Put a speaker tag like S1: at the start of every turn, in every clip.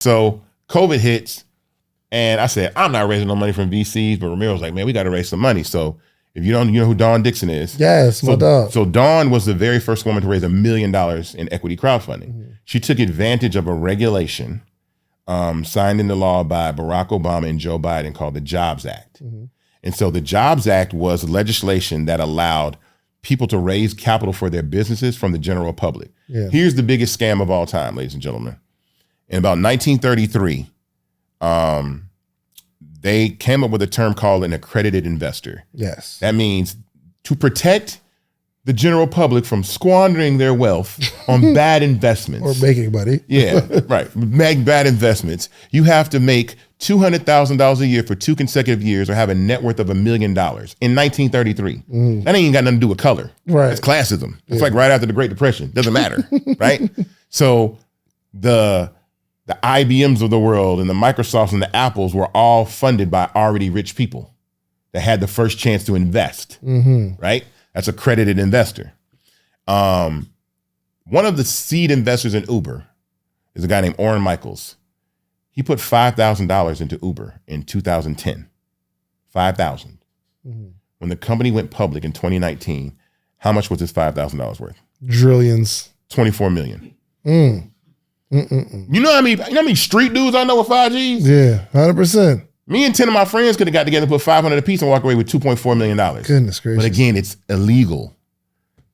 S1: So COVID hits, and I said, I'm not raising no money from VCs, but Ramiro was like, man, we got to raise some money. So if you don't, you know who Dawn Dixon is?
S2: Yes, my dog.
S1: So Dawn was the very first woman to raise $1 million in equity crowdfunding. Mm-hmm. She took advantage of a regulation signed into law by Barack Obama and Joe Biden called the Jobs Act. Mm-hmm. And so the Jobs Act was legislation that allowed people to raise capital for their businesses from the general public. Yeah. Here's the biggest scam of all time, ladies and gentlemen. In about 1933, they came up with a term called an accredited investor.
S2: Yes.
S1: That means to protect the general public from squandering their wealth on bad investments.
S2: Or making money.
S1: Yeah, right. Make bad investments. You have to make $200,000 a year for 2 consecutive years or have a net worth of $1 million in 1933. That ain't even got nothing to do with color.
S2: Right.
S1: It's classism. It's like right after the Great Depression. Doesn't matter, right? So the IBMs of the world and the Microsofts and the Apples were all funded by already rich people that had the first chance to invest, right? That's an accredited investor. One of the seed investors in Uber is a guy named Orrin Michaels. He put $5,000 into Uber in 2010. $5,000. When the company went public in 2019, how much was this $5,000 worth?
S2: Trillions.
S1: 24 million. You know how many street dudes I know with 5Gs?
S2: Yeah, 100%.
S1: Me and 10 of my friends could have got together and put 500 apiece and walk away with $2.4 million.
S2: Goodness gracious.
S1: But again, it's illegal.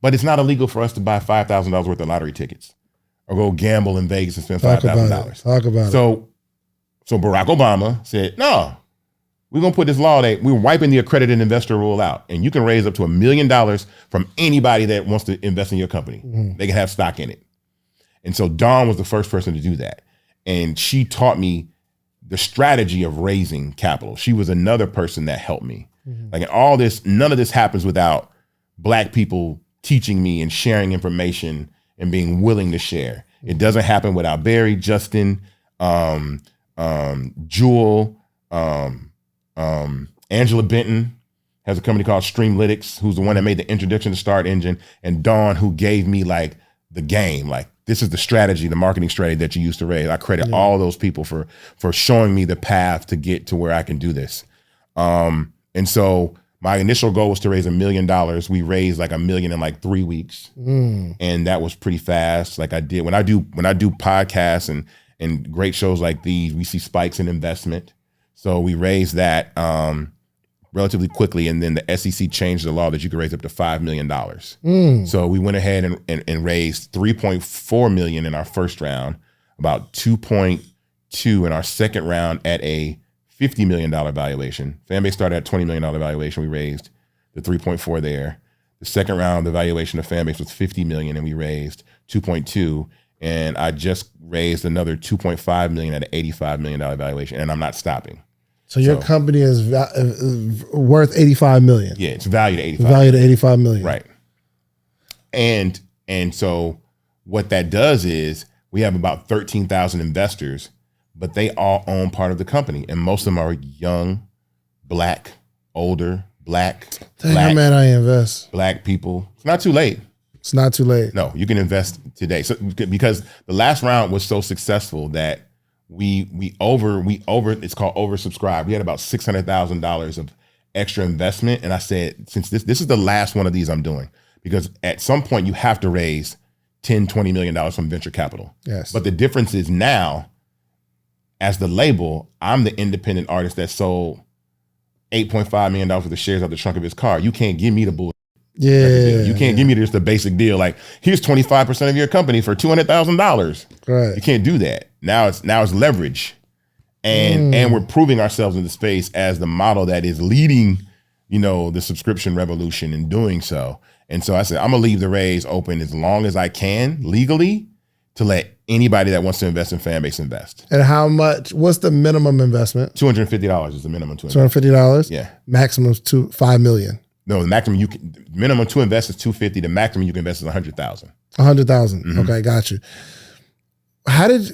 S1: But it's not illegal for us to buy $5,000 worth of lottery tickets or go gamble in Vegas and spend $5,000.
S2: Talk about it.
S1: So Barack Obama said, no, we're going to put this law that we're wiping the accredited investor rule out. And you can raise up to $1 million from anybody that wants to invest in your company. They can have stock in it. And so Dawn was the first person to do that. And she taught me the strategy of raising capital. She was another person that helped me. Like in all this, none of this happens without Black people teaching me and sharing information and being willing to share. It doesn't happen without Barry, Justin, Jewel, Angela Benton has a company called Streamlytics, who's the one that made the introduction to Start Engine, and Dawn, who gave me like the game, like this is the strategy, the marketing strategy that you used to raise. I credit all those people for showing me the path to get to where I can do this. And so my initial goal was to raise $1 million. We raised like $1 million in like 3 weeks. And that was pretty fast. Like I did, when I do podcasts and great shows like these, we see spikes in investment. So we raised that relatively quickly. And then the SEC changed the law that you could raise up to $5 million. So we went ahead and raised $3.4 million in our first round, about 2.2 in our second round at a $50 million valuation. Fanbase started at $20 million valuation. We raised the 3.4 there. The second round, the valuation of Fanbase was $50 million and we raised 2.2. And I just raised another 2.5 million at an $85 million valuation, and I'm not stopping.
S2: So your company is worth 85 million.
S1: Yeah, it's valued at 85.
S2: Valued at 85 million.
S1: Right. And so what that does is we have about 13,000 investors, but they all own part of the company, and most of them are young, Black, older, Black.
S2: Tell you how mad I invest.
S1: Black people. It's not too late.
S2: It's not too late.
S1: No, you can invest today. So because the last round was so successful that we it's called oversubscribed. We had about $600,000 of extra investment. And I said, since this is the last one of these I'm doing, because at some point you have to raise $10-20 million from venture capital.
S2: Yes.
S1: But the difference is now, as the label, I'm the independent artist that sold $8.5 million worth of shares out the trunk of his car. You can't give me the bull.
S2: Yeah.
S1: You can't give me just a basic deal. Like, here's 25% of your company for $200,000.
S2: Right.
S1: You can't do that. Now it's leverage. And we're proving ourselves in the space as the model that is leading, the subscription revolution in doing so. And so I said, I'm gonna leave the raise open as long as I can legally to let anybody that wants to invest in Fanbase invest.
S2: And how much, what's the minimum investment?
S1: $250 is the minimum to invest.
S2: $250?
S1: Yeah.
S2: Maximum is $5 million.
S1: No, the maximum minimum to invest is $250. The maximum you can invest is $100,000.
S2: $100,000. Okay, got you.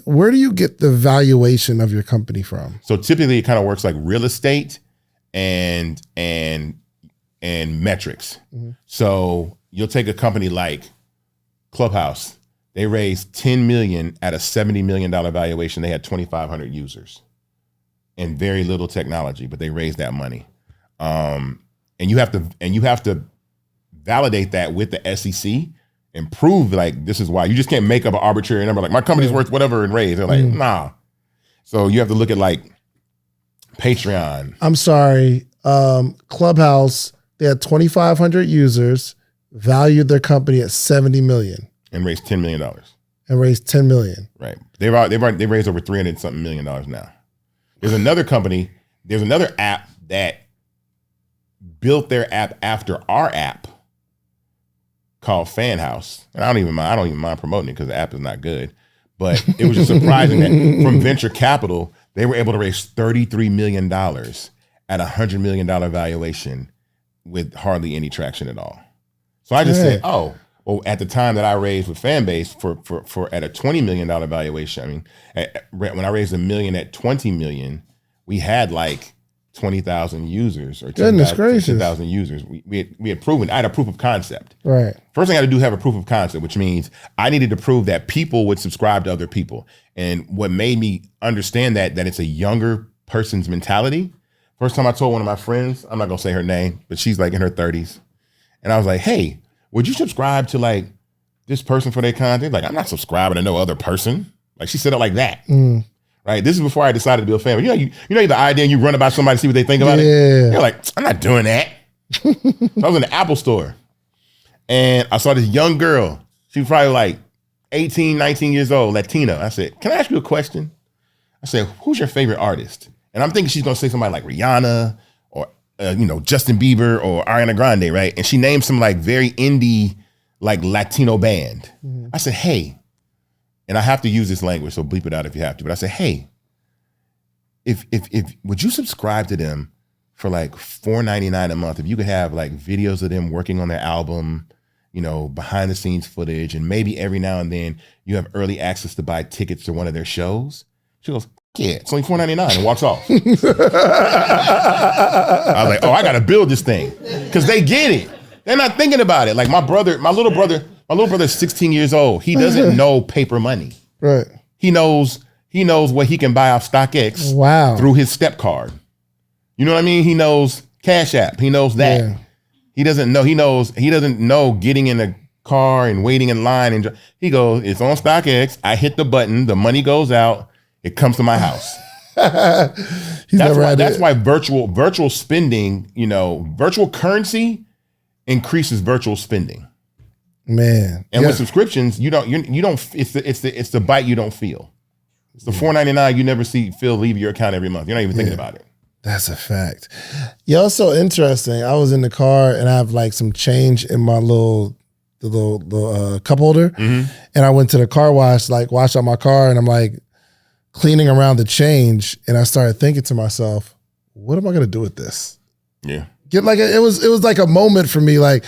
S2: Where do you get the valuation of your company from?
S1: So typically it kind of works like real estate and metrics. So you'll take a company like Clubhouse. They raised $10 million at a $70 million valuation. They had 2,500 users and very little technology, but they raised that money. And you have to validate that with the SEC and prove like this is why. You just can't make up an arbitrary number like my company's worth whatever and raise. They're like, nah. So you have to look at like Patreon.
S2: I'm sorry. Clubhouse, they had 2,500 users, valued their company at $70 million.
S1: And raised $10 million.
S2: And raised $10 million.
S1: Right. They raised over $300 something million now. There's another company, there's another app that built their app after our app called Fan House. And I don't even mind promoting it because the app is not good. But it was just surprising that from venture capital, they were able to raise $33 million at a $100 million valuation with hardly any traction at all. So I just said, oh, well, at the time that I raised with Fanbase for at a $20 million valuation, I mean, when I raised $1 million at $20 million, we had like 20,000 users or 10,000 users. We had proven, I had a proof of concept.
S2: Right.
S1: First thing I had to do is have a proof of concept, which means I needed to prove that people would subscribe to other people. And what made me understand that it's a younger person's mentality. First time I told one of my friends, I'm not gonna say her name, but she's like in her 30s. And I was like, hey, would you subscribe to like this person for their content? Like, I'm not subscribing to no other person. Like she said it like that. Right. This is before I decided to be a fan. You know the idea and you run about somebody to see what they think about it. You're like, I'm not doing that. So I was in the Apple store and I saw this young girl. She was probably like 18, 19 years old, Latina. I said, can I ask you a question? I said, who's your favorite artist? And I'm thinking she's gonna say somebody like Rihanna or Justin Bieber or Ariana Grande, right? And she named some like very indie, like Latino band. I said, hey, and I have to use this language, so bleep it out if you have to. But I said, hey, if would you subscribe to them for like $4.99 a month? If you could have like videos of them working on their album, behind the scenes footage, and maybe every now and then you have early access to buy tickets to one of their shows. She goes, yeah, it's only $4.99 and walks off. I was like, oh, I got to build this thing because they get it. They're not thinking about it. Like my little brother's 16 years old. He doesn't know paper money.
S2: Right.
S1: He knows what he can buy off StockX through his step card. You know what I mean? He knows Cash App. He knows that. Yeah. He doesn't know getting in a car and waiting in line. And he goes, it's on StockX. I hit the button. The money goes out. It comes to my house. That's why virtual spending, virtual currency increases virtual spending.
S2: Man.
S1: And with subscriptions, you don't it's the bite you don't feel. It's the $4.99 you never feel leave your account every month. You're not even thinking about it.
S2: That's a fact. Yo, it's so interesting. I was in the car and I have like some change in my little cup holder. And I went to the car wash, like wash out my car, and I'm like cleaning around the change, and I started thinking to myself, what am I gonna do with this? Yeah. It was like a moment for me, like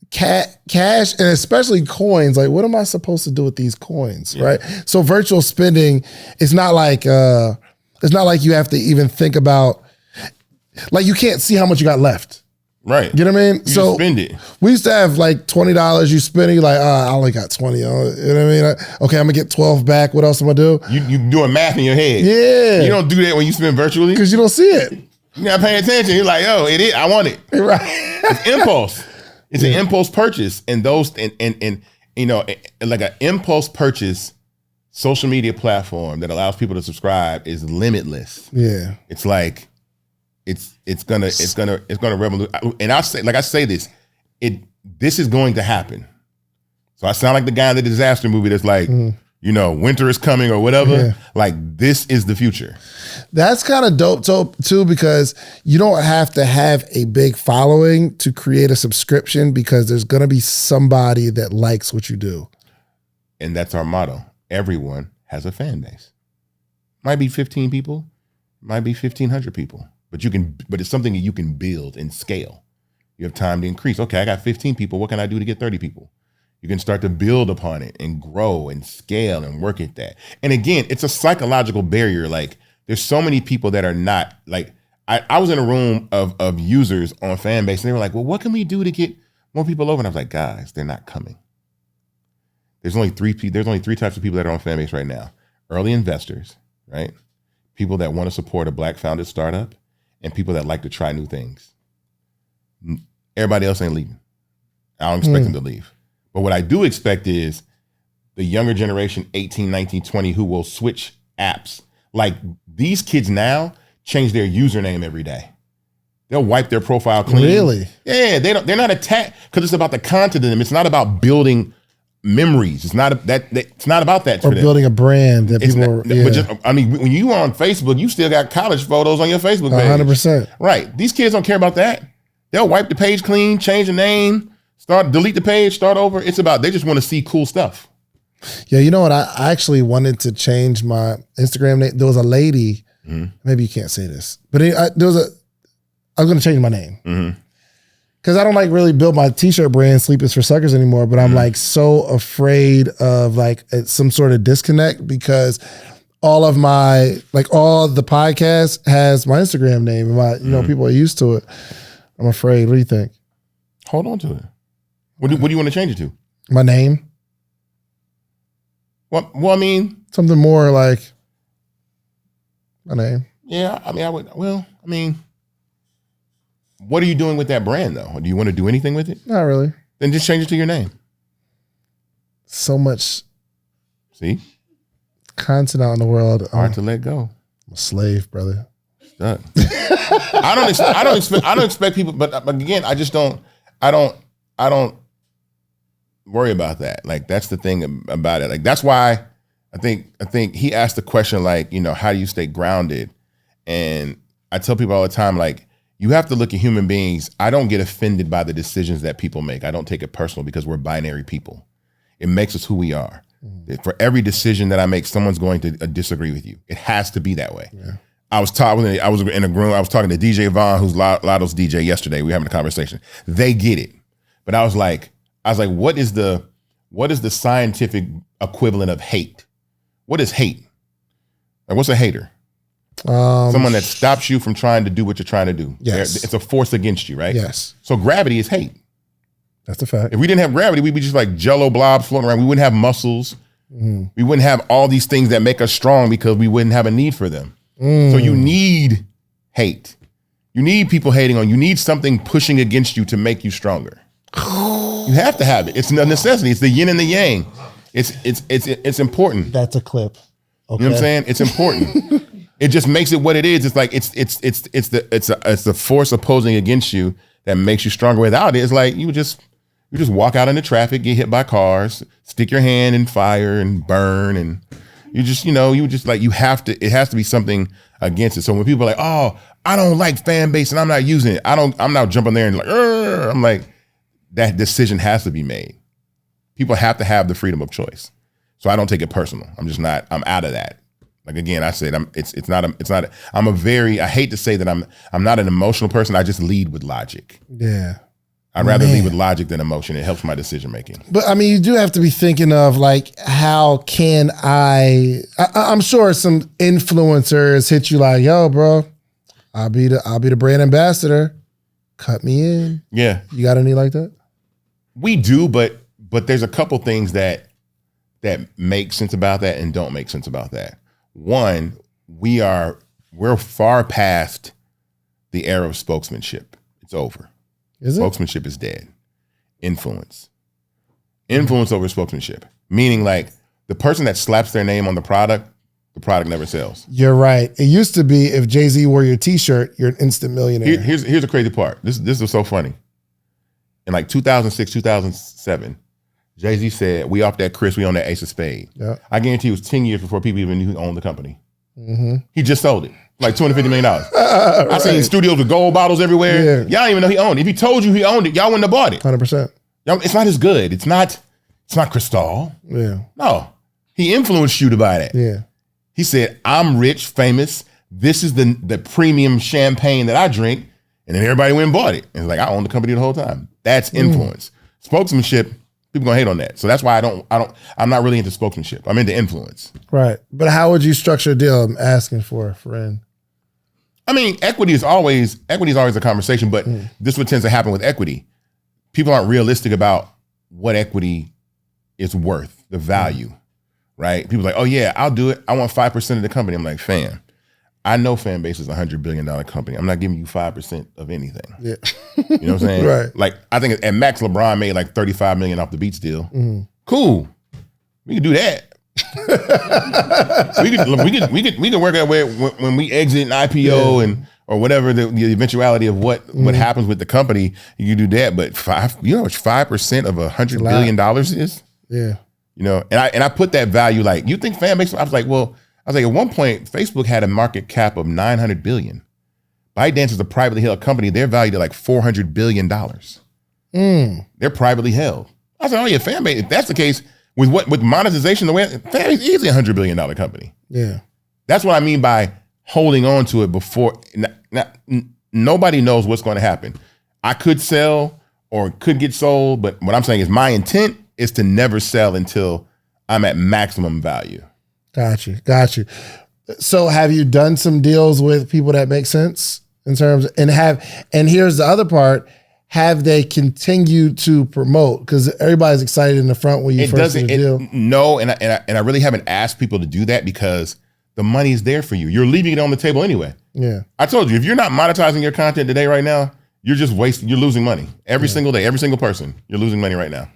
S2: cash and especially coins. Like, what am I supposed to do with these coins? Yeah. Right. So virtual spending, it's not like you have to even think about, like you can't see how much you got left.
S1: Right.
S2: You know what I mean?
S1: You so spend it.
S2: We used to have like $20. You spend it, you're like, I only got 20. You know what I mean? Okay, I'm gonna get 12 back. What else am I gonna do?
S1: You doing math in your head.
S2: Yeah.
S1: You don't do that when you spend virtually.
S2: Because you don't see it.
S1: You're not paying attention. You're like, yo, it is. I want it.
S2: Right.
S1: It's impulse. It's an impulse purchase. And those and like an impulse purchase social media platform that allows people to subscribe is limitless.
S2: Yeah.
S1: It's like it's gonna revolutionize. And I say this is going to happen. So I sound like the guy in the disaster movie that's like, winter is coming or whatever. Yeah. Like this is the future.
S2: That's kind of dope too, because you don't have to have a big following to create a subscription, because there's gonna be somebody that likes what you do.
S1: And that's our motto. Everyone has a fan base. Might be 15 people, might be 1,500 people. But it's something that you can build and scale. You have time to increase. Okay, I got 15 people. What can I do to get 30 people? You can start to build upon it and grow and scale and work at that. And again, it's a psychological barrier. Like there's so many people that are not like, I was in a room of users on Fanbase and they were like, well, what can we do to get more people over? And I was like, guys, they're not coming. there's only three types of people that are on Fanbase right now. Early investors, right? People that want to support a Black founded startup, and people that like to try new things. Everybody else ain't leaving. I don't expect them to leave. But what I do expect is the younger generation, 18, 19, 20, who will switch apps. Like these kids now change their username every day. They'll wipe their profile clean.
S2: Really?
S1: Yeah, they're not attacked because it's about the content of them. It's not about building memories. It's not it's not about that.
S2: Or building a brand that
S1: But just, I mean, when you on Facebook, you still got college photos on your Facebook page.
S2: 100%.
S1: Right. These kids don't care about that. They'll wipe the page clean, change the name, delete the page, start over. It's about, they just want to see cool stuff.
S2: Yeah, you know what? I actually wanted to change my Instagram name. There was a lady, maybe you can't say this, but I was going to change my name. Because I don't like really build my t-shirt brand, Sleep is for Suckers anymore, but I'm like so afraid of like some sort of disconnect because all of my, like all the podcast has my Instagram name and people are used to it. I'm afraid. What do you think?
S1: Hold on to it. What do you want to change it to?
S2: My name.
S1: Well, I mean.
S2: Something more like my name.
S1: Yeah, I mean, what are you doing with that brand though? Do you want to do anything with it?
S2: Not really.
S1: Then just change it to your name.
S2: So much.
S1: See?
S2: Content out in the world.
S1: Hard to let go.
S2: I'm a slave, brother.
S1: Stuck. I don't expect people, but again, I don't worry about that. Like that's the thing about it. Like that's why I think he asked the question like, how do you stay grounded? And I tell people all the time, like, you have to look at human beings. I don't get offended by the decisions that people make. I don't take it personal because we're binary people. It makes us who we are. For every decision that I make, someone's going to disagree with you. It has to be that way. Yeah. I was in a room. I was talking to DJ Vaughn, who's Lotto's DJ yesterday. We were having a conversation. They get it. But I was like, what is the scientific equivalent of hate? What is hate? Like, what's a hater? Someone that stops you from trying to do what you're trying to do.
S2: Yes.
S1: It's a force against you, right?
S2: Yes.
S1: So gravity is hate.
S2: That's a fact.
S1: If we didn't have gravity, we'd be just like jello blobs floating around. We wouldn't have muscles. We wouldn't have all these things that make us strong because we wouldn't have a need for them. So you need hate. You need people hating on you. You need something pushing against you to make you stronger. You have to have it. It's a necessity. It's the yin and the yang. It's important.
S2: That's a clip. Okay.
S1: You know what I'm saying? It's important. It just makes it what it is. It's like it's the force opposing against you that makes you stronger. Without it, it's like you just walk out into traffic, get hit by cars, stick your hand in fire and burn, and it has to be something against it. So when people are like, oh, I don't like Fanbase and I'm not using it, I'm not jumping there and like, I'm like, that decision has to be made. People have to have the freedom of choice. So I don't take it personal. I'm out of that. Like again, I said, I hate to say that I'm not an emotional person. I just lead with logic.
S2: Yeah.
S1: I'd rather lead with logic than emotion. It helps my decision making.
S2: But I mean, you do have to be thinking of like, how can I'm sure some influencers hit you like, yo, bro, I'll be the brand ambassador. Cut me in.
S1: Yeah.
S2: You got any like that?
S1: We do, but there's a couple things that make sense about that and don't make sense about that. One, we're far past the era of spokesmanship. It's over.
S2: Is it?
S1: Spokesmanship is dead. Influence over spokesmanship. Meaning like the person that slaps their name on the product never sells.
S2: You're right. It used to be if Jay-Z wore your t-shirt, you're an instant millionaire.
S1: Here's the crazy part. This is so funny. In like 2006, 2007, Jay-Z said, we off that Chris, we own that Ace of Spade.
S2: Yeah.
S1: I guarantee it was 10 years before people even knew who owned the company. He just sold it. Like $250 million. I seen studios with gold bottles everywhere. Yeah. Y'all don't even know he owned it. If he told you he owned it, y'all wouldn't have bought it.
S2: 100%.
S1: It's not as good. It's not Cristal.
S2: Yeah.
S1: No. He influenced you to buy that.
S2: Yeah.
S1: He said, I'm rich, famous. This is the premium champagne that I drink. And then everybody went and bought it. And it's like, I owned the company the whole time. That's influence. Spokesmanship, people gonna hate on that. So that's why I'm not really into spokesmanship. I'm into influence.
S2: Right. But how would you structure a deal? I'm asking for a friend.
S1: I mean, equity is always a conversation, but this is what tends to happen with equity. People aren't realistic about what equity is worth. the value, right? People are like, oh yeah, I'll do it. I want 5% of the company. I'm like, fam, I know Fanbase is $100 billion company. I'm not giving you 5% of anything.
S2: Yeah.
S1: You know what I'm saying?
S2: Right.
S1: Like, I think at max, LeBron made like $35 million off the Beats deal. Cool. We can do that. we can work out where when we exit an IPO and or whatever the eventuality of what happens with the company, you can do that. But 5% of $100 billion is?
S2: Yeah.
S1: You know, and I put that value like, you think Fanbase? I was like, at one point, Facebook had a market cap of $900 billion. ByteDance is a privately held company. They're valued at like $400 billion. They're privately held. I said, oh yeah, Fanbase, if that's the case, with monetization, the way Fanbase is easily $100 billion company.
S2: Yeah.
S1: That's what I mean by holding on to it before. Nobody knows what's going to happen. I could sell or could get sold, but what I'm saying is my intent is to never sell until I'm at maximum value.
S2: Got you. So have you done some deals with people that make sense in terms of, and here's the other part, have they continued to promote? Because everybody's excited in the front when you first do the deal.
S1: No, and I really haven't asked people to do that because the money's there for you. You're leaving it on the table anyway.
S2: Yeah.
S1: I told you, if you're not monetizing your content today right now, you're just wasting, you're losing money. Every single day, every single person, you're losing money right now.